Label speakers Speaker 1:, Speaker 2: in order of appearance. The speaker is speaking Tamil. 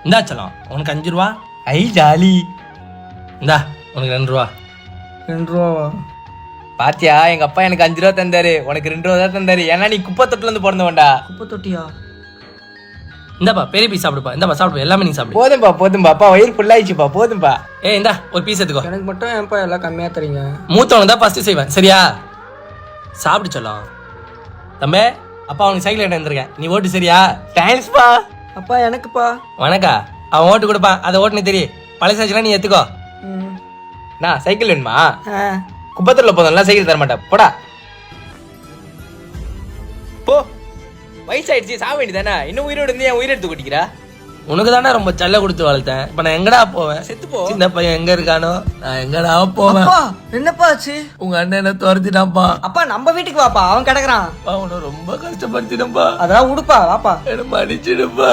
Speaker 1: இந்தா செல்லம், உனக்கு 5 ரூபா.
Speaker 2: ஐ ஜாலி.
Speaker 1: இந்தா உனக்கு 2 ரூபா.
Speaker 3: 2 ரூபாவா?
Speaker 2: பாத்தியா, எங்க அப்பா எனக்கு 5 ரூபா தந்தாரு, உனக்கு 2 ரூபா தான் தந்தாரு. ஏன்னா நீ குப்பை தொட்டில இருந்து பிறந்தவன்டா.
Speaker 3: குப்பை தொட்டியா?
Speaker 1: இந்தாப்பா பெரிய பீஸ் சாப்பிடுப்பா. இந்தாப்பா சாப்பிடுப்பா, எல்லாமே நீ சாப்பிடு.
Speaker 2: போதும்பா அப்பா வயிறு ஃபுல்லாயிடுச்சுப்பா, போதும்பா.
Speaker 1: இந்தா ஒரு பீஸ் எடுத்துக்கோ.
Speaker 3: எனக்கு மட்டும் ஏன்ப்பா எல்லாம் கம்மியா தரீங்க?
Speaker 1: மூத்தவனை தான் ஃபர்ஸ்ட் செய்வேன், சரியா? சாப்பிடு செல்லம். தம்பே, அப்பா அவனுக்கு சைக்கிள் எடுத்து வந்திருக்கேன், நீ ஓட்டு, சரியா?
Speaker 2: தேங்க்ஸ்பா.
Speaker 3: அப்பா எனக்குப்பா.
Speaker 1: வணக்கா. அவன் ஓட்டு கொடுப்பான், அதை ஓட்டுனு தெரியும். பழசாச்சுலாம் நீ எடுத்துக்கோ.
Speaker 2: நான் சைக்கிள் வேணுமா?
Speaker 3: ஆ.
Speaker 2: குப்பத்தூர்ல போதும்லாம் சைக்கிள் தர மாட்டேன், போடா போ. வயசாயிடுச்சு, சாக வேண்டியதானே. இன்னும் உயிரோடு இருந்து என் உயிரை எடுத்து கொட்டிக்கிறா.
Speaker 1: உனக்கு தானே ரொம்ப செல்ல கொடுத்து வளர்த்தேன். இப்ப நான் எங்கடா போவேன்?
Speaker 2: செத்து போ.
Speaker 1: சின்ன பையன் எங்க இருக்கானோ, நான் எங்கடா போவேன்?
Speaker 3: அப்பா என்னப்பா ஆச்சு?
Speaker 1: உங்க அண்ணன் என்ன துரத்திட்டாப்பா.
Speaker 3: அப்பா நம்ம வீட்டுக்கு வாப்பா, அவன் கிடக்குறான்.
Speaker 1: அவனை ரொம்ப கஷ்டப்படுத்தினப்பா.
Speaker 3: அதெல்லாம் உடுப்பா, வாப்பா.
Speaker 1: என்ன மன்னிச்சிடுப்பா.